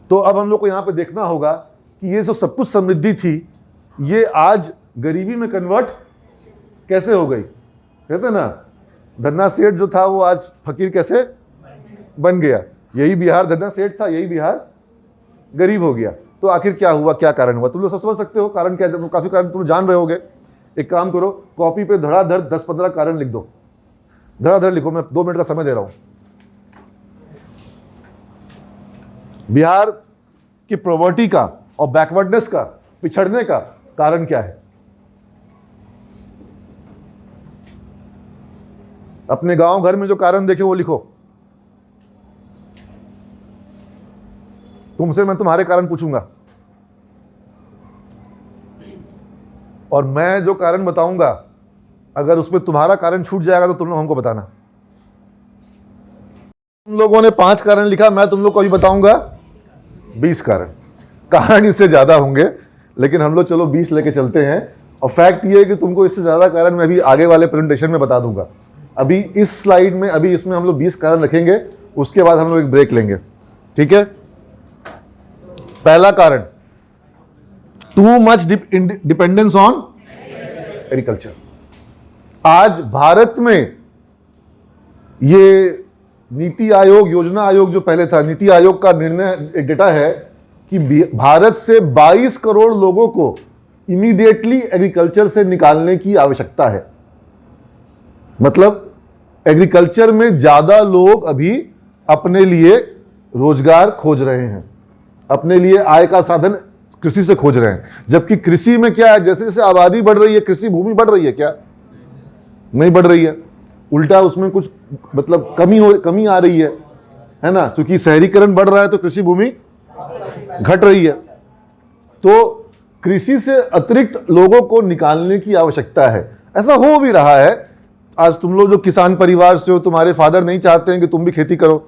तो अब हम लोग को यहाँ पे देखना होगा कि ये जो सब कुछ समृद्धि थी ये आज गरीबी में कन्वर्ट कैसे हो गई। कहते ना धन्ना सेठ जो था वो आज फकीर कैसे बन गया। यही बिहार धन्ना सेठ था, यही बिहार गरीब हो गया। तो आखिर क्या हुआ, क्या कारण हुआ? तुम लोग सब समझ सकते हो कारण क्या, काफी कारण तुम जान रहे होगे। एक काम करो, कॉपी पे धड़ाधड़ 10-15 कारण लिख दो, धड़ाधड़ लिखो। मैं 2 मिनट का समय दे रहा हूं। बिहार की प्रॉपर्टी का और बैकवर्डनेस का, पिछड़ने का कारण क्या है? अपने गांव घर में जो कारण देखे वो लिखो। तुमसे मैं तुम्हारे कारण पूछूंगा और मैं जो कारण बताऊंगा अगर उसमें तुम्हारा कारण छूट जाएगा तो तुम लोग हमको बताना। तुम लोगों ने 5 कारण लिखा, मैं तुम लोग को अभी बताऊंगा 20 कारण। कारण इससे ज्यादा होंगे लेकिन हम लोग चलो 20 लेके चलते हैं। और फैक्ट ये है कि तुमको इससे ज्यादा कारण मैं अभी आगे वाले प्रेजेंटेशन में बता दूंगा। अभी इस स्लाइड में, अभी इसमें हम लोग 20 कारण रखेंगे, उसके बाद हम लोग एक ब्रेक लेंगे, ठीक है। पहला कारण, too much dependence on agriculture. आज भारत में ये नीति आयोग, योजना आयोग जो पहले था, नीति आयोग का निर्णय, एक डेटा है कि भारत से 22 करोड़ लोगों को इमीडिएटली एग्रीकल्चर से निकालने की आवश्यकता है। मतलब एग्रीकल्चर में ज्यादा लोग अभी अपने लिए रोजगार खोज रहे हैं, अपने लिए आय का साधन कृषि से खोज रहे हैं। जबकि कृषि में क्या है, जैसे जैसे आबादी बढ़ रही है कृषि भूमि बढ़ रही है क्या? नहीं बढ़ रही है, उल्टा उसमें कुछ मतलब कमी आ रही है ना। क्योंकि शहरीकरण बढ़ रहा है तो कृषि भूमि घट रही है। तो कृषि से अतिरिक्त लोगों को निकालने की आवश्यकता है। ऐसा हो भी रहा है। आज तुम लोग जो किसान परिवार से हो, तुम्हारे फादर नहीं चाहते हैं कि तुम भी खेती करो,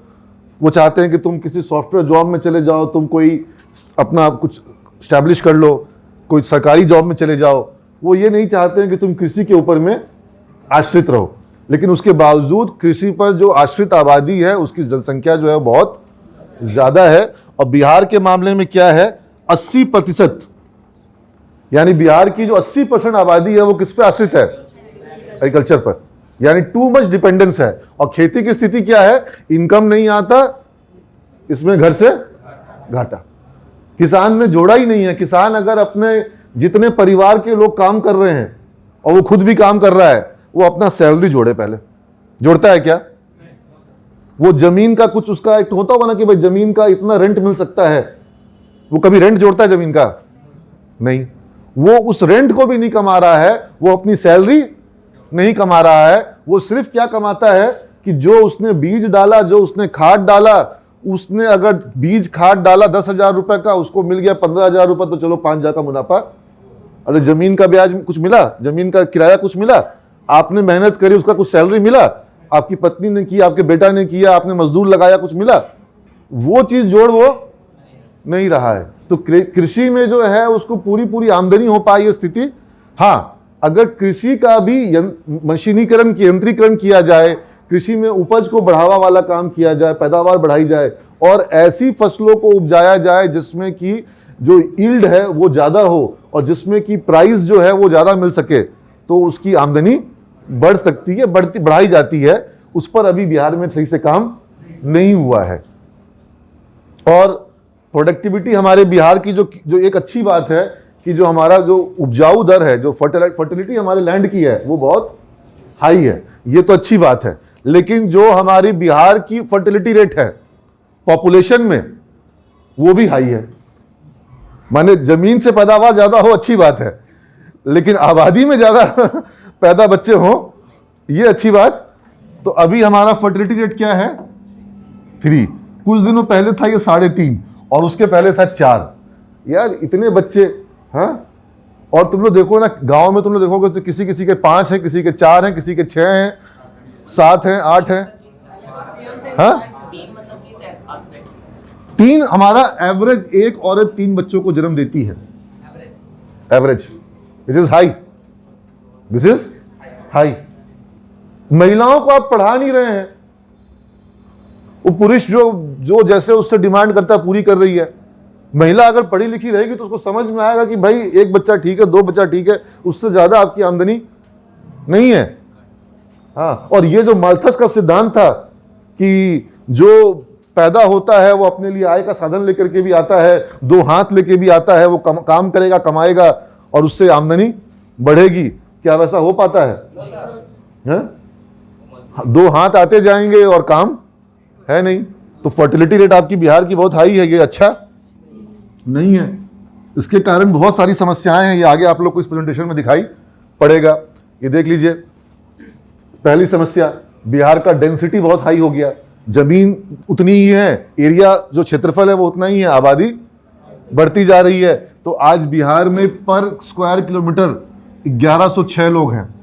वो चाहते हैं कि तुम किसी सॉफ्टवेयर जॉब में चले जाओ, तुम कोई अपना कुछ स्टैब्लिश कर लो, कोई सरकारी जॉब में चले जाओ। वो ये नहीं चाहते हैं कि तुम कृषि के ऊपर में आश्रित रहो। लेकिन उसके बावजूद कृषि पर जो आश्रित आबादी है उसकी जनसंख्या जो है बहुत ज्यादा है। और बिहार के मामले में क्या है, 80%, यानी बिहार की जो 80% आबादी है वो किस पे आश्रित है? एग्रीकल्चर पर। यानी टू मच डिपेंडेंस है। और खेती की स्थिति क्या है, इनकम नहीं आता, इसमें घर से घाटा। किसान ने जोड़ा ही नहीं है। किसान अगर अपने जितने परिवार के लोग काम कर रहे हैं और वो खुद भी काम कर रहा है, वो अपना सैलरी जोड़े। पहले जोड़ता है क्या? वो जमीन का कुछ उसका एक होता होगा ना कि भाई जमीन का इतना रेंट मिल सकता है, वो कभी रेंट जोड़ता है जमीन का? नहीं। वो उस रेंट को भी नहीं कमा रहा है, वो अपनी सैलरी नहीं कमा रहा है। वो सिर्फ क्या कमाता है कि जो उसने बीज डाला, जो उसने खाद डाला, उसने अगर बीज खाद डाला 10,000 रुपए का, उसको मिल गया 15,000 रुपए, तो चलो 5,000 का मुनाफा। अरे जमीन का ब्याज कुछ मिला, जमीन का किराया कुछ मिला, आपने मेहनत करी उसका कुछ सैलरी मिला, आपकी पत्नी ने किया, आपके बेटा ने किया, आपने मजदूर लगाया, कुछ मिला, वो चीज जोड़ वो नहीं रहा है। तो कृषि में जो है उसको पूरी आमदनी हो पाई है स्थिति। हाँ, अगर कृषि का भी मशीनीकरण, यंत्रीकरण किया जाए, कृषि में उपज को बढ़ावा वाला काम किया जाए, पैदावार बढ़ाई जाए और ऐसी फसलों को उपजाया जाए जिसमें कि जो यील्ड है वो ज्यादा हो और जिसमें कि प्राइस जो है वो ज्यादा मिल सके, तो उसकी आमदनी बढ़ सकती है, बढ़ाई जाती है। उस पर अभी बिहार में सही से काम नहीं हुआ है। और प्रोडक्टिविटी हमारे बिहार की जो एक अच्छी बात है कि जो हमारा जो उपजाऊ दर है, जो फर्टिलिटी हमारे लैंड की है वो बहुत हाई है। ये तो अच्छी बात है। लेकिन जो हमारी बिहार की फर्टिलिटी रेट है पॉपुलेशन में, वो भी हाई है। माने जमीन से पैदावार ज्यादा हो अच्छी बात है, लेकिन आबादी में ज्यादा पैदा बच्चे हो, ये अच्छी बात। तो अभी हमारा फर्टिलिटी रेट क्या है? 3। कुछ दिनों पहले था ये 3.5 और उसके पहले था 4। यार इतने बच्चे, हाँ। और तुम लोग देखो ना, गांव में तुम लोग देखोगे तो किसी किसी के 5 हैं, किसी के 4 हैं, किसी के 6 हैं, 7 हैं, 8 हैं, हाँ। 3 हमारा एवरेज, एक औरत 3 बच्चों को जन्म देती है, average. This is high, this is high. महिलाओं को आप पढ़ा नहीं रहे हैं, वो पुरुष जो जैसे उससे डिमांड करता है पूरी कर रही है। महिला अगर पढ़ी लिखी रहेगी तो उसको समझ में आएगा कि भाई एक बच्चा ठीक है, दो बच्चा ठीक है, उससे ज्यादा आपकी आमदनी नहीं है। हाँ, और ये जो माल्थस का सिद्धांत था कि जो पैदा होता है वो अपने लिए आय का साधन लेकर के भी आता है, दो हाथ लेके भी आता है, वो काम करेगा, कमाएगा और उससे आमदनी बढ़ेगी, क्या वैसा हो पाता है? दो हाथ आते जाएंगे और काम है नहीं। तो फर्टिलिटी रेट आपकी बिहार की बहुत हाई है, ये अच्छा नहीं है। इसके कारण बहुत सारी समस्याएं हैं, ये आगे आप लोग को इस प्रेजेंटेशन में दिखाई पड़ेगा। ये देख लीजिए, पहली समस्या, बिहार का डेंसिटी बहुत हाई हो गया, जमीन उतनी ही है, एरिया जो क्षेत्रफल है वो उतना ही है, आबादी बढ़ती जा रही है। तो आज बिहार में पर स्क्वायर किलोमीटर 1106 लोग हैं,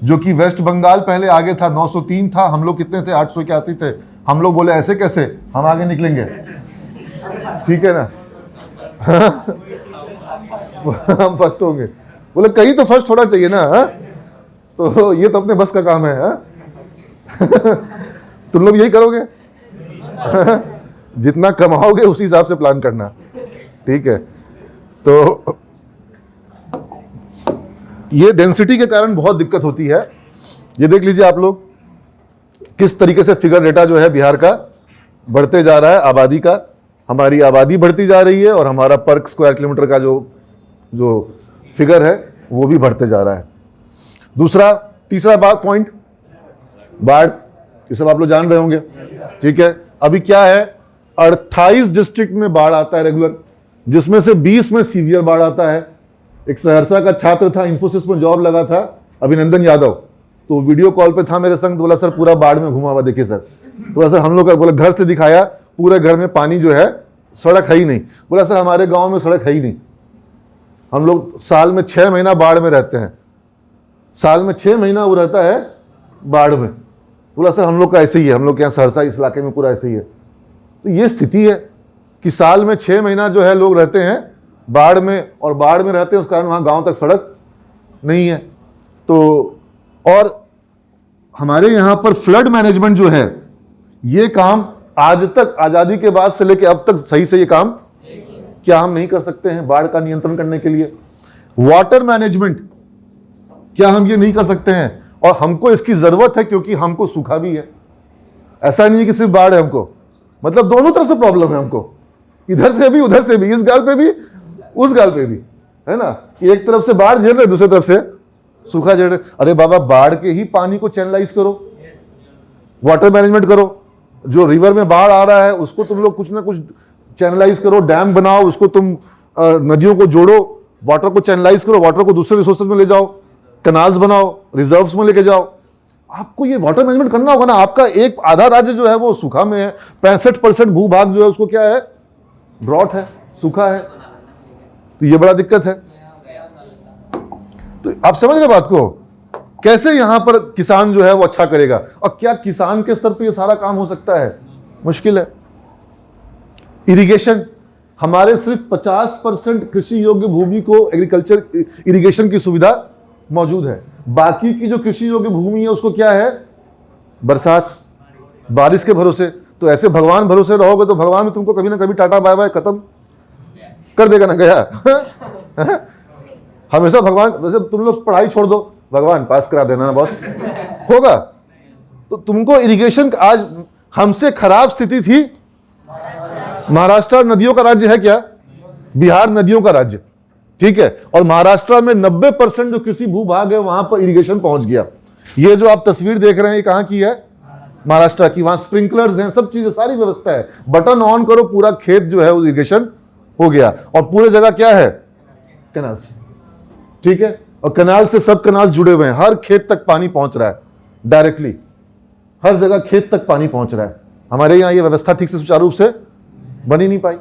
जो कि वेस्ट बंगाल पहले आगे था, 903 था, हम लोग कितने थे? 881 थे। हम लोग बोले ऐसे कैसे, हम आगे निकलेंगे, ठीक है ना? हम फर्स्ट होंगे, बोले कहीं तो फर्स्ट होना चाहिए ना। हा? तो ये तो अपने बस का काम है। तुम लोग यही करोगे? जितना कमाओगे उसी हिसाब से प्लान करना, ठीक है? तो ये डेंसिटी के कारण बहुत दिक्कत होती है। ये देख लीजिए आप लोग किस तरीके से फिगर डेटा जो है बिहार का बढ़ते जा रहा है, आबादी का। हमारी आबादी बढ़ती जा रही है और हमारा पर स्क्वायर किलोमीटर का जो फिगर है वो भी बढ़ते जा रहा है। तीसरा पॉइंट, बाढ़, ये सब आप लोग जान रहे होंगे, ठीक है? अभी क्या है, 28 डिस्ट्रिक्ट में बाढ़ आता है रेगुलर, जिसमें से 20 में सीवियर बाढ़ आता है। एक सहरसा का छात्र था, इंफोसिस में जॉब लगा था, अभिनंदन यादव, तो वीडियो कॉल पे था मेरे संग, तो बोला सर पूरा बाढ़ में घुमा हुआ, देखिए सर। तो बोला सर हम लोग का, बोला घर से दिखाया, पूरे घर में पानी जो है, सड़क है ही नहीं। बोला सर हमारे गांव में सड़क है ही नहीं, हम लोग साल में 6 महीना बाढ़ में रहते हैं, साल में 6 महीना वो रहता है बाढ़ में। बोला सर हम लोग का ऐसे ही है, हम लोग के यहाँ सहरसा इस इलाके में पूरा ऐसे ही है। तो ये स्थिति है कि साल में 6 महीना जो है लोग रहते हैं बाढ़ में, और बाढ़ में रहते हैं उस कारण वहाँ गांव तक सड़क नहीं है। तो और हमारे यहाँ पर फ्लड मैनेजमेंट जो है, ये काम आज तक आज़ादी के बाद से लेकर अब तक सही से ये काम क्या हम नहीं कर सकते हैं बाढ़ का नियंत्रण करने के लिए? वाटर मैनेजमेंट क्या हम ये नहीं कर सकते हैं? और हमको इसकी जरूरत है क्योंकि हमको सूखा भी है। ऐसा नहीं है कि सिर्फ बाढ़ है हमको, मतलब दोनों तरफ से प्रॉब्लम है हमको, इधर से भी उधर से भी, इस गाल पे भी उस गाल पे भी, है ना? एक तरफ से बाढ़ झेल रहे, दूसरी तरफ से सूखा झेल रहे। अरे बाबा, बाढ़ के ही पानी को चैनलाइज करो, वाटर मैनेजमेंट करो। जो रिवर में बाढ़ आ रहा है उसको तुम लोग कुछ ना कुछ चैनलाइज करो, डैम बनाओ, उसको तुम नदियों को जोड़ो, वाटर को चैनलाइज करो, वाटर को दूसरे रिसोर्सेज में ले जाओ, कैनाल्स बनाओ, रिजर्व्स में लेके जाओ। आपको ये वाटर मैनेजमेंट करना होगा ना। आपका एक आधा राज्य जो है वो सूखा में है, 65% भूभाग जो है उसको क्या है, ड्रॉट है, सूखा है। तो ये बड़ा दिक्कत है। तो आप समझ रहे बात को, कैसे यहां पर किसान जो है वो अच्छा करेगा? और क्या किसान के स्तर पर ये सारा काम हो सकता है? मुश्किल है। इरिगेशन, हमारे सिर्फ 50% कृषि योग्य भूमि को एग्रीकल्चर इरिगेशन की सुविधा मौजूद है। बाकी की जो कृषि योग्य भूमि है उसको क्या है, बरसात, बारिश के भरोसे। तो ऐसे भगवान भरोसे रहोगे तो भगवान भी तुमको कभी ना कभी टाटा बाय बाय खत्म कर देगा ना, गया। हमेशा भगवान, वैसे तुम लोग पढ़ाई छोड़ दो, भगवान पास करा देना ना बॉस, होगा। तो तुमको इरिगेशन, आज हमसे खराब स्थिति थी महाराष्ट्र, नदियों का राज्य है क्या? बिहार नदियों का राज्य, ठीक है। और महाराष्ट्र में 90% जो कृषि भूभाग है वहां पर इरिगेशन पहुंच गया। ये जो आप तस्वीर देख रहे हैं ये कहां की है? महाराष्ट्र की। वहां स्प्रिंकलर्स हैं, सब चीजें, सारी व्यवस्था है, बटन ऑन करो, पूरा खेत जो है वो इरिगेशन हो गया। और पूरे जगह क्या है, कैनाल्स, ठीक है। और कैनाल से सब कैनाल्स जुड़े हुए हैं, हर खेत तक पानी पहुंच रहा है डायरेक्टली, हर जगह खेत तक पानी पहुंच रहा है। हमारे यहाँ ये व्यवस्था ठीक से सुचारू रूप से बन ही नहीं पाई।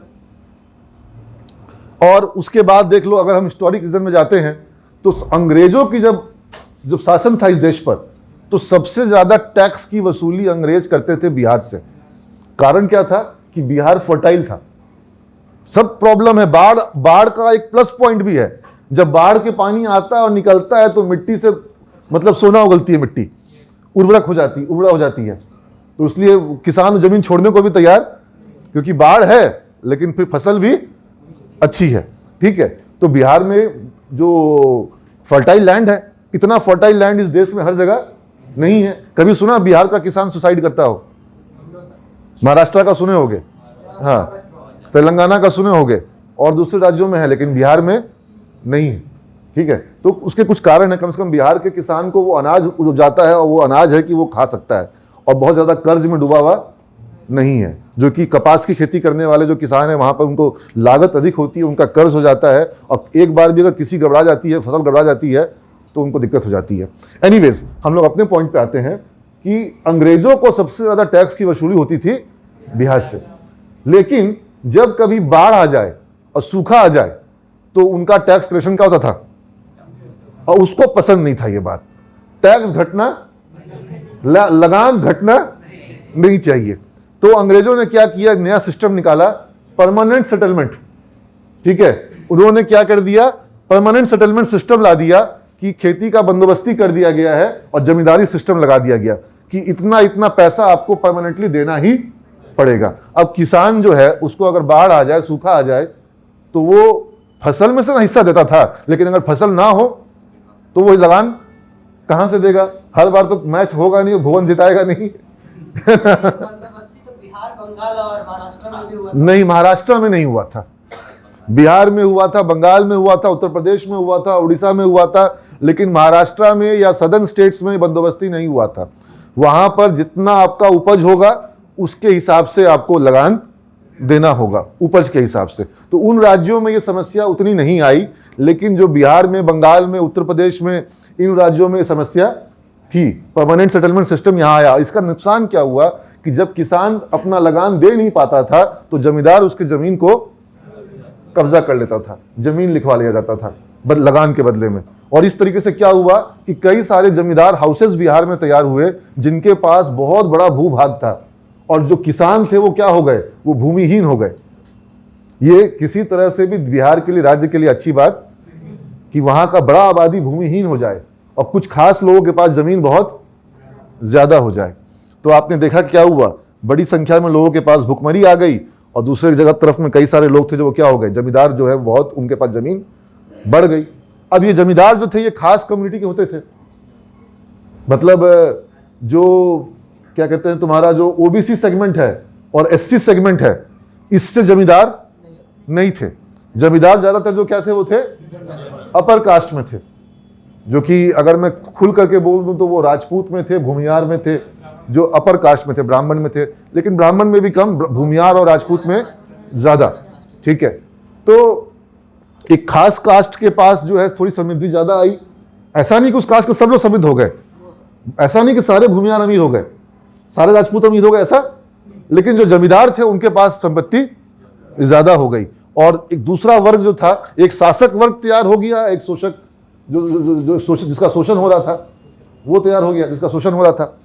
और उसके बाद देख लो, अगर हम हिस्टोरिक रीजन में जाते हैं तो अंग्रेजों की जब शासन था इस देश पर, तो सबसे ज्यादा टैक्स की वसूली अंग्रेज करते थे बिहार से। कारण क्या था कि बिहार फर्टाइल था। सब प्रॉब्लम है, बाढ़ का एक प्लस पॉइंट भी है। जब बाढ़ के पानी आता है और निकलता है तो मिट्टी से मतलब सोना उगलती है, मिट्टी उर्वरा हो जाती है। तो इसलिए किसान जमीन छोड़ने को भी तैयार, क्योंकि बाढ़ है, लेकिन फिर फसल भी अच्छी है, ठीक है। तो बिहार में जो फर्टाइल लैंड है, इतना फर्टाइल लैंड इस देश में हर जगह नहीं है। कभी सुना बिहार का किसान सुसाइड करता हो? महाराष्ट्र का सुने होगे, हाँ, तेलंगाना का सुने होगे, और दूसरे राज्यों में है, लेकिन बिहार में नहीं है, ठीक है। तो उसके कुछ कारण है। कम से कम बिहार के किसान को वो अनाज उपजाता है, और वो अनाज है कि वो खा सकता है, और बहुत ज़्यादा कर्ज में डूबा हुआ नहीं है। जो कि कपास की खेती करने वाले जो किसान हैं, वहाँ पर उनको लागत अधिक होती है, उनका कर्ज हो जाता है, और एक बार भी अगर किसी गड़बड़ा जाती है, फसल गड़बड़ा जाती है, तो उनको दिक्कत हो जाती है। एनीवेज, हम लोग अपने पॉइंट पे आते हैं कि अंग्रेजों को सबसे ज़्यादा टैक्स की वसूली होती थी बिहार से, लेकिन जब कभी बाढ़ आ जाए और सूखा आ जाए तो उनका टैक्स कलेक्शन क्या होता था, और उसको पसंद नहीं था ये बात। टैक्स घटना, लगान घटना नहीं चाहिए। तो अंग्रेजों ने क्या किया, नया सिस्टम निकाला, परमानेंट सेटलमेंट, ठीक है। उन्होंने क्या कर दिया, परमानेंट सेटलमेंट सिस्टम ला दिया कि खेती का बंदोबस्ती कर दिया गया है, और जमींदारी सिस्टम लगा दिया गया कि इतना इतना पैसा आपको परमानेंटली देना ही पड़ेगा। अब किसान जो है, उसको अगर बाढ़ आ जाए, सूखा आ जाए, तो वो फसल में से ना हिस्सा देता था, लेकिन अगर फसल ना हो तो वो लगान कहां से देगा? हर बार तो मैच होगा नहीं, भुवन जिताएगा नहीं। बंदोबस्ती तो बिहार, बंगाल और महाराष्ट्र में भी हुआ था। नहीं, महाराष्ट्र में नहीं हुआ था, बिहार में हुआ था, बंगाल में हुआ था, उत्तर प्रदेश में हुआ था, उड़ीसा में हुआ था, लेकिन महाराष्ट्र में या सदर्न स्टेट्स में बंदोबस्ती नहीं हुआ था। वहां पर जितना आपका उपज होगा उसके हिसाब से आपको लगान देना होगा, उपज के हिसाब से। तो उन राज्यों में ये समस्या उतनी नहीं आई, लेकिन जो बिहार में, बंगाल में, उत्तर प्रदेश में, इन राज्यों में समस्या थी। परमानेंट सेटलमेंट सिस्टम यहाँ आया। इसका नुकसान क्या हुआ कि जब किसान अपना लगान दे नहीं पाता था, तो जमींदार उसकी जमीन को कब्जा कर लेता था, जमीन लिखवा लिया जाता था लगान के बदले में। और इस तरीके से क्या हुआ कि कई सारे जमींदार हाउसेस बिहार में तैयार हुए, जिनके पास बहुत बड़ा भूभाग था, और जो किसान थे वो क्या हो गए, वो भूमिहीन हो गए। ये किसी तरह से भी बिहार के लिए, राज्य के लिए अच्छी बात कि वहां का बड़ा आबादी भूमिहीन हो जाए और कुछ खास लोगों के पास जमीन बहुत ज्यादा हो जाए। तो आपने देखा क्या हुआ, बड़ी संख्या में लोगों के पास भुखमरी आ गई, और दूसरे जगह तरफ में कई सारे लोग थे जो क्या हो गए, जमींदार जो है बहुत, उनके पास जमीन बढ़ गई। अब ये जमींदार जो थे ये खास कम्युनिटी के होते थे, मतलब जो क्या कहते हैं, तुम्हारा जो ओबीसी सेगमेंट है और एससी सेगमेंट है, इससे जमींदार नहीं थे। जमींदार ज्यादातर जो क्या थे, वो थे अपर कास्ट में थे, जो कि अगर मैं खुल करके बोल दूं तो वो राजपूत में थे, भूमियार में थे, जो अपर कास्ट में थे, ब्राह्मण में थे, लेकिन ब्राह्मण में भी कम, भूमियार और राजपूत में ज्यादा, ठीक है। तो एक खास कास्ट के पास जो है थोड़ी समृद्धि ज्यादा आई। ऐसा नहीं कि उस कास्ट के सब लोग समृद्ध हो गए, ऐसा नहीं कि सारे भूमियार अमीर हो गए, सारे राजपूत अमीर हो गए, ऐसा, लेकिन जो जमींदार थे उनके पास संपत्ति ज्यादा हो गई। और एक दूसरा वर्ग जो था, एक शासक वर्ग तैयार हो गया, एक शोषक जो शोषक, जिसका शोषण हो रहा था, वो तैयार हो गया, जिसका शोषण हो रहा था।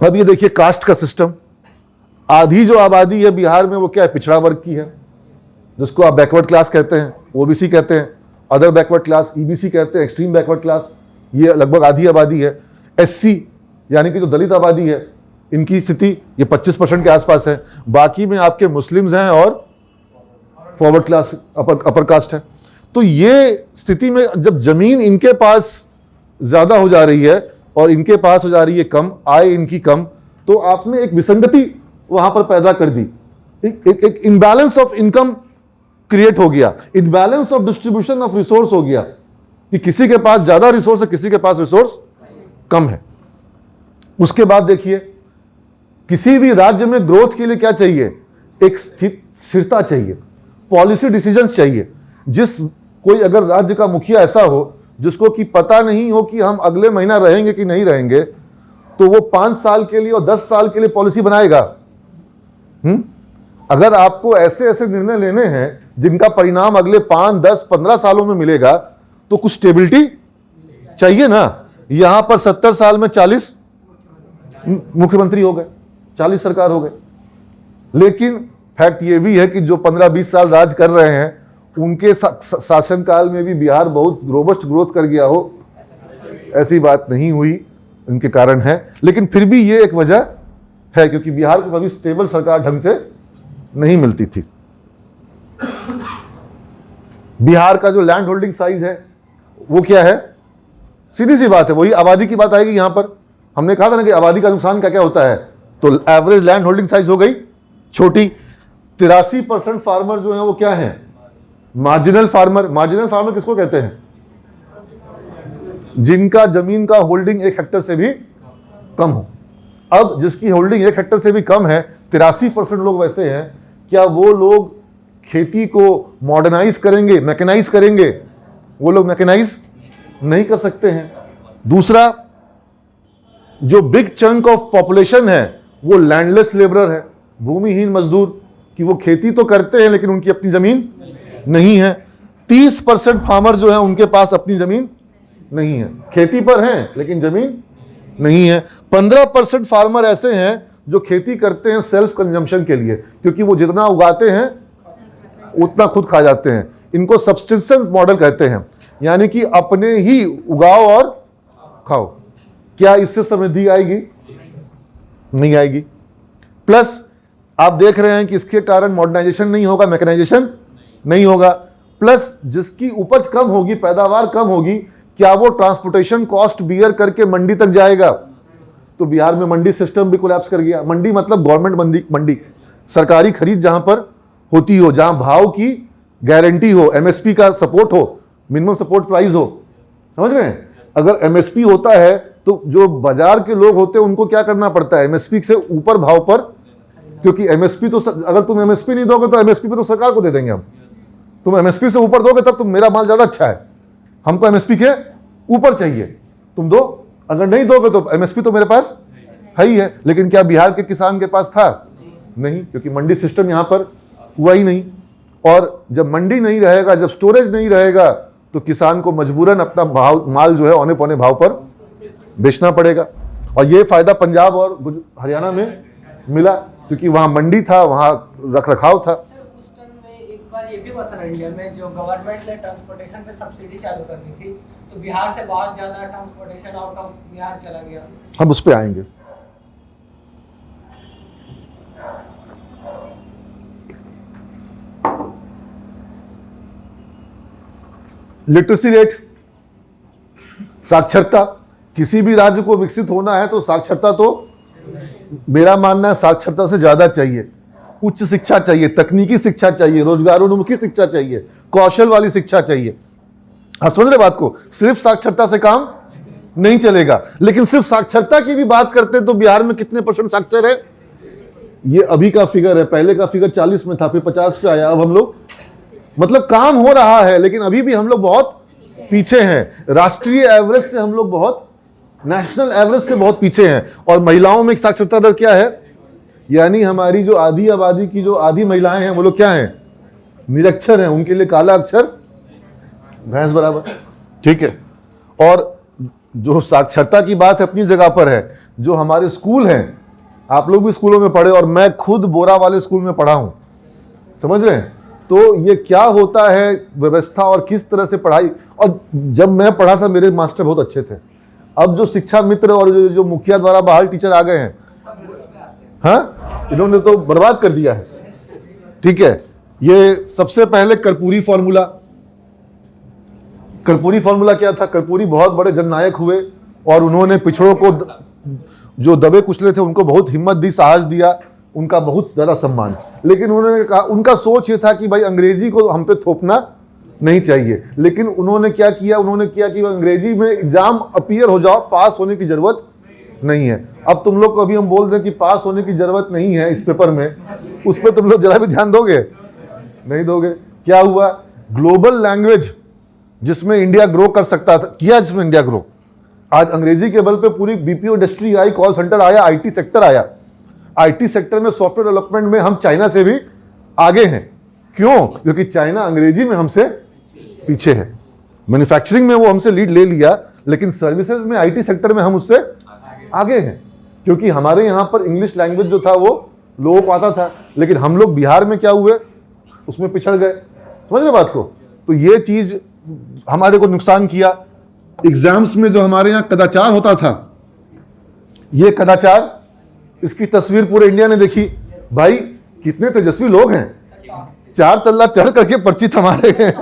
अब ये देखिए कास्ट का सिस्टम, आधी जो आबादी है बिहार में वो क्या है, पिछड़ा वर्ग की है, जिसको आप बैकवर्ड क्लास कहते हैं, ओबीसी कहते हैं, अदर बैकवर्ड क्लास ईबीसी कहते हैं, एक्सट्रीम बैकवर्ड क्लास, ये लगभग आधी आबादी है। एससी यानी कि जो दलित आबादी है, इनकी स्थिति ये 25% के आसपास है। बाकी में आपके मुस्लिम्स हैं और फॉरवर्ड क्लास, अपर कास्ट है। तो ये स्थिति में जब जमीन इनके पास ज्यादा हो जा रही है और इनके पास हो जा रही है कम, आय इनकी कम, तो आपने एक विसंगति वहां पर पैदा कर दी, एक इनबैलेंस ऑफ इनकम क्रिएट हो गया, imbalance of distribution of resource हो गया, कि किसी के पास ज्यादा रिसोर्स है, किसी के पास रिसोर्स कम है। उसके बाद देखिए, किसी भी राज्य में ग्रोथ के लिए क्या चाहिए, एक स्थिरता चाहिए, पॉलिसी डिसीजंस चाहिए। जिस कोई अगर राज्य का मुखिया ऐसा हो जिसको कि पता नहीं हो कि हम अगले महीना रहेंगे कि नहीं रहेंगे, तो वो 5 साल के लिए और 10 साल के लिए पॉलिसी बनाएगा। अगर आपको ऐसे ऐसे निर्णय लेने हैं जिनका परिणाम अगले 5, 10, 15 सालों में मिलेगा, तो कुछ स्टेबिलिटी चाहिए ना। यहां पर 70 साल में 40 मुख्यमंत्री हो गए, 40 सरकार हो गए, लेकिन फैक्ट ये भी है कि जो 15-20 साल राज कर रहे हैं, उनके शासनकाल में भी बिहार बहुत रोबस्ट ग्रोथ कर गया हो, ऐसी बात नहीं हुई, इनके कारण है। लेकिन फिर भी ये एक वजह है, क्योंकि बिहार को कभी स्टेबल सरकार ढंग से नहीं मिलती थी। बिहार का जो लैंड होल्डिंग साइज है वो क्या है? सीधी सी बात है, वही आबादी की बात आएगी यहां पर। हमने कहा था ना कि आबादी का नुकसान क्या क्या होता है, तो एवरेज लैंड होल्डिंग साइज हो गई छोटी। 83% फार्मर जो है वो क्या है? Marginal farmer. मार्जिनल फार्मर किसको कहते हैं? जिनका जमीन का होल्डिंग 1 हेक्टेयर से भी कम हो। अब जिसकी होल्डिंग 1 हेक्टेयर से भी कम है, 83% लोग वैसे हैं, क्या वो लोग खेती को मॉडर्नाइज करेंगे, मैकेनाइज करेंगे? वो लोग मैकेनाइज नहीं कर सकते हैं। दूसरा, जो बिग चंक ऑफ पॉपुलेशन है वो लैंडलेस लेबरर है, भूमिहीन मजदूर, कि वो खेती तो करते हैं लेकिन उनकी अपनी जमीन नहीं है। 30% फार्मर जो है उनके पास अपनी जमीन नहीं है, खेती पर हैं लेकिन जमीन नहीं है। 15% फार्मर ऐसे हैं जो खेती करते हैं सेल्फ कंजम्पशन के लिए, क्योंकि वो जितना उगाते हैं उतना खुद खा जाते हैं। इनको सब्सिस्टेंस मॉडल कहते हैं, यानी कि अपने ही उगाओ और खाओ। क्या इससे समृद्धि आएगी? नहीं आएगी। प्लस आप देख रहे हैं कि इसके कारण मॉडर्नाइजेशन नहीं होगा, मैकेनाइजेशन नहीं होगा। प्लस जिसकी उपज कम होगी, पैदावार कम होगी, क्या वो ट्रांसपोर्टेशन कॉस्ट बियर करके मंडी तक जाएगा? तो बिहार में मंडी सिस्टम भी कोलैप्स कर गया। मंडी मतलब गवर्नमेंट मंडी, सरकारी खरीद जहां पर होती हो, जहां भाव की गारंटी हो, एमएसपी का सपोर्ट हो, मिनिमम सपोर्ट प्राइस हो। समझ रहे हैं? अगर एमएसपी होता है तो जो बाजार के लोग होते हैं उनको क्या करना पड़ता है? एमएसपी से ऊपर भाव पर, क्योंकि एमएसपी तो अगर तुम एमएसपी नहीं दोगे तो एमएसपी पे तो सरकार को दे देंगे हम। तुम एमएसपी से ऊपर दोगे तब तुम, मेरा माल ज्यादा अच्छा है, हमको एमएसपी के ऊपर चाहिए, तुम दो। अगर नहीं दोगे तो एमएसपी तो मेरे पास है ही है। लेकिन क्या बिहार के किसान के पास था? नहीं, क्योंकि मंडी सिस्टम यहां पर हुआ ही नहीं। और जब मंडी नहीं रहेगा, जब स्टोरेज नहीं रहेगा, तो किसान को मजबूरन अपना माल जो है औने पौने भाव पर बेचना पड़ेगा। और ये फायदा पंजाब और हरियाणा में मिला, क्योंकि वहां मंडी था, वहां रख रखाव था। उस टाइम में एक बार ये भी हुआ था इंडिया में, जो गवर्नमेंट ने ट्रांसपोर्टेशन पे सब्सिडी चालू कर दी थी, तो बिहार से बहुत ज्यादा ट्रांसपोर्टेशन आउट ऑफ बिहार चला गया। हम उस पर आएंगे। लिटरेसी रेट, साक्षरता। किसी भी राज्य को विकसित होना है तो साक्षरता, तो मेरा मानना है साक्षरता से ज्यादा चाहिए। उच्च शिक्षा चाहिए, तकनीकी शिक्षा चाहिए, रोजगारोन्मुखी शिक्षा चाहिए, कौशल वाली शिक्षा चाहिए। आप समझ रहे बात को? सिर्फ साक्षरता से काम नहीं चलेगा। लेकिन सिर्फ साक्षरता की भी बात करते हैं तो बिहार में कितने % साक्षर है? ये अभी का फिगर है, पहले का फिगर 40 में था, फिर 50 पे आया। अब हम लोग, मतलब काम हो रहा है लेकिन अभी भी हम लोग बहुत पीछे हैं। राष्ट्रीय एवरेज से हम लोग बहुत, नेशनल एवरेज से बहुत पीछे हैं। और महिलाओं में साक्षरता दर क्या है? यानी हमारी जो आधी आबादी की जो आधी महिलाएं हैं वो लोग क्या हैं? निरक्षर हैं। उनके लिए काला अक्षर भैंस बराबर। ठीक है। और जो साक्षरता की बात अपनी जगह पर है, जो हमारे स्कूल हैं, आप लोग भी स्कूलों में पढ़े और मैं खुद बोरा वाले स्कूल में पढ़ा हूं, समझ रहे हैं? तो ये क्या होता है व्यवस्था और किस तरह से पढ़ाई। और जब मैं पढ़ा था मेरे मास्टर बहुत अच्छे थे। अब जो शिक्षा मित्र और जो मुखिया द्वारा बहाल टीचर आ गए हैं, हाँ, इन्होंने तो बर्बाद कर दिया है। ठीक है। ये सबसे पहले कर्पूरी फॉर्मूला। कर्पूरी फॉर्मूला क्या था? कर्पूरी बहुत बड़े जननायक हुए और उन्होंने पिछड़ों को, जो दबे कुचले थे, उनको बहुत हिम्मत दी, साहस दिया, उनका बहुत ज्यादा सम्मान। लेकिन उन्होंने कहा, उनका सोच ये था कि भाई अंग्रेजी को हम पे थोपना नहीं चाहिए। लेकिन उन्होंने क्या किया? उन्होंने किया कि अंग्रेजी में एग्जाम अपीयर हो जाओ, पास होने की जरूरत नहीं है। अब तुम लोग को अभी हम बोल दें कि पास होने की जरूरत नहीं है इस पेपर में, उस पर तुम लोग जरा भी ध्यान दोगे? नहीं दोगे। क्या हुआ? ग्लोबल लैंग्वेज जिसमें इंडिया ग्रो कर सकता था, किया जिसमें इंडिया ग्रो। आज अंग्रेजी के बल पे पूरी BPO industry I, call centre आया, आईटी सेक्टर आया। आईटी सेक्टर में, सॉफ्टवेयर डेवलपमेंट में हम चाइना से भी आगे हैं। क्यों? क्योंकि चाइना अंग्रेजी में हमसे पीछे है। मैन्युफैक्चरिंग में वो हमसे लीड ले लिया, लेकिन सर्विसेज में, आईटी सेक्टर में हम उससे आगे हैं, क्योंकि हमारे यहाँ पर इंग्लिश लैंग्वेज जो था वो लोगों को आता था। लेकिन हम लोग बिहार में क्या हुए? उसमें पिछड़ गए। समझ रहे बात को? तो ये चीज हमारे को नुकसान किया। एग्जाम्स में जो हमारे यहाँ कदाचार होता था, ये कदाचार, इसकी तस्वीर पूरे इंडिया ने देखी। भाई कितने तेजस्वी लोग हैं, 4 तल्ला चढ़ करके पर्ची थमा रहे हैं।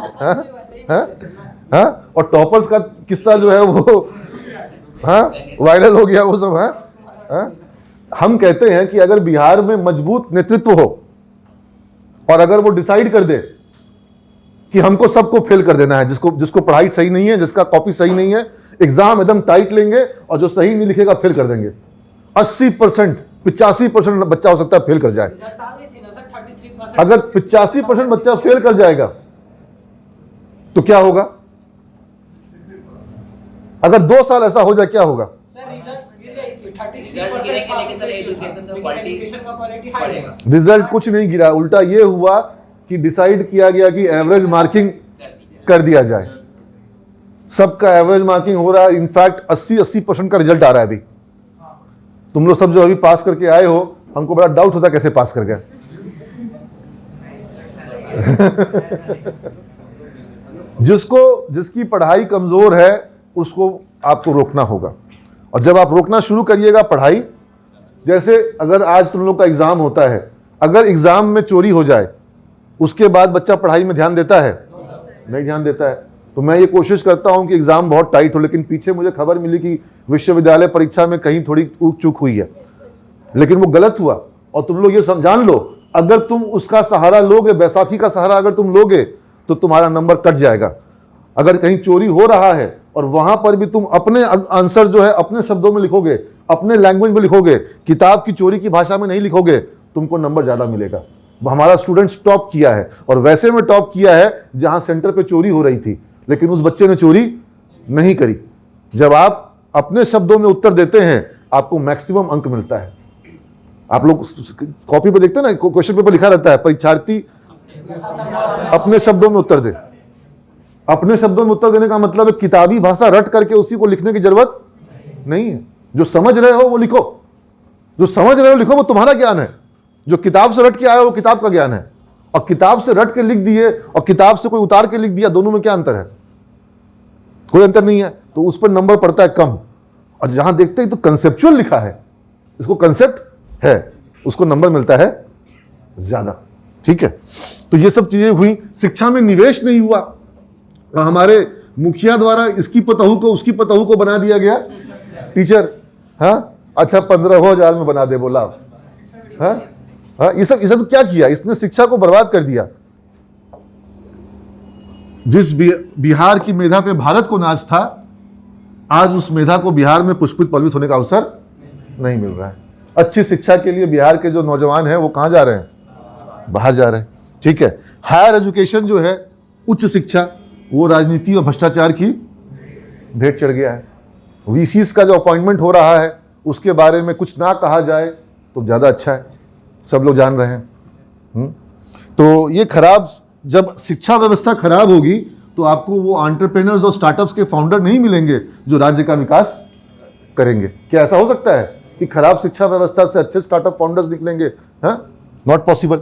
हाँ, और टॉपर्स का किस्सा जो है वो वायरल हो गया वो सब। हाँ, हम कहते हैं कि अगर बिहार में मजबूत नेतृत्व हो और अगर वो डिसाइड कर दे कि हमको सबको फेल कर देना है, जिसको पढ़ाई सही नहीं है, जिसका कॉपी सही नहीं है, एग्जाम एकदम टाइट लेंगे और जो सही नहीं लिखेगा फेल कर देंगे। 80% 85% बच्चा हो सकता है फेल कर जाए। अगर 85% बच्चा फेल कर जाएगा तो क्या होगा? अगर 2 साल ऐसा हो जाए क्या होगा? रिजल्ट कुछ नहीं गिरा, उल्टा ये हुआ कि डिसाइड किया गया कि एवरेज मार्किंग कर दिया जाए। सबका एवरेज मार्किंग हो रहा है, इनफैक्ट 80% का रिजल्ट आ रहा है अभी। तुम लोग सब जो अभी पास करके आए हो, हमको बड़ा डाउट होता कैसे पास कर गए। जिसकी पढ़ाई कमजोर है उसको आपको रोकना होगा, और जब आप रोकना शुरू करिएगा पढ़ाई, जैसे अगर आज तुम लोग का एग्जाम होता है, अगर एग्जाम में चोरी हो जाए उसके बाद बच्चा पढ़ाई में ध्यान देता है? नहीं ध्यान देता है। तो मैं ये कोशिश करता हूं कि एग्जाम बहुत टाइट हो, लेकिन पीछे मुझे खबर मिली कि विश्वविद्यालय परीक्षा में कहीं थोड़ी चूक हुई है, लेकिन वो गलत हुआ। और तुम लोग ये जान लो, अगर तुम उसका सहारा लोगे, बैसाखी का सहारा अगर तुम लोगे तो तुम्हारा नंबर कट जाएगा। अगर कहीं चोरी हो रहा है और वहां पर भी तुम अपने आंसर जो है अपने शब्दों में लिखोगे, अपने लैंग्वेज में लिखोगे, किताब की चोरी की भाषा में नहीं लिखोगे, तुमको नंबर ज्यादा मिलेगा। हमारा स्टूडेंट्स टॉप किया है, और वैसे में टॉप किया है जहां सेंटर पे चोरी हो रही थी, लेकिन उस बच्चे ने चोरी नहीं करी। जब आप अपने शब्दों में उत्तर देते हैं आपको मैक्सिमम अंक मिलता है। आप लोग कॉपी पे देखते हैं ना, क्वेश्चन पेपर लिखा रहता है, परीक्षार्थी अपने शब्दों में उत्तर दे। अपने शब्दों में उत्तर देने का मतलब है किताबी भाषा रट करके उसी को लिखने की जरूरत नहीं है। जो समझ रहे हो वो लिखो, जो समझ रहे हो लिखो, वो तुम्हारा ज्ञान है। जो किताब से रट के आया वो किताब का ज्ञान है, और किताब से रट के लिख दिए और किताब से कोई उतार के लिख दिया, दोनों में क्या अंतर है? कोई अंतर नहीं है। तो उस पर नंबर पड़ता है कम, और जहां देखते हैं तो कंसेप्चुअल लिखा है, इसको कंसेप्ट है, उसको नंबर मिलता है ज्यादा। ठीक है, तो ये सब चीजें हुई। शिक्षा में निवेश नहीं हुआ, और हमारे मुखिया द्वारा इसकी पतहू को उसकी पतहू को बना दिया गया टीचर। हाँ, अच्छा 15,000 में बना दे बोला। हाँ हाँ, ये सब तो क्या किया? इसने शिक्षा को बर्बाद कर दिया। जिस बिहार की मेधा पे भारत को नाज था, आज उस मेधा को बिहार में पुष्पित पल्वित होने का अवसर नहीं मिल रहा है। अच्छी शिक्षा के लिए बिहार के जो नौजवान हैं वो कहाँ जा रहे हैं? बाहर जा रहे हैं। ठीक है, हायर एजुकेशन जो है, उच्च शिक्षा, वो राजनीति और भ्रष्टाचार की भेंट चढ़ गया है। वीसीस का जो अपॉइंटमेंट हो रहा है उसके बारे में कुछ ना कहा जाए तो ज़्यादा अच्छा है, सब लोग जान रहे हैं। तो ये खराब, जब शिक्षा व्यवस्था खराब होगी तो आपको वो एंटरप्रेन्योर्स और स्टार्टअप्स के फाउंडर नहीं मिलेंगे जो राज्य का विकास करेंगे। क्या ऐसा हो सकता है कि खराब शिक्षा व्यवस्था से अच्छे स्टार्टअप फाउंडर्स निकलेंगे? हाँ, नॉट पॉसिबल।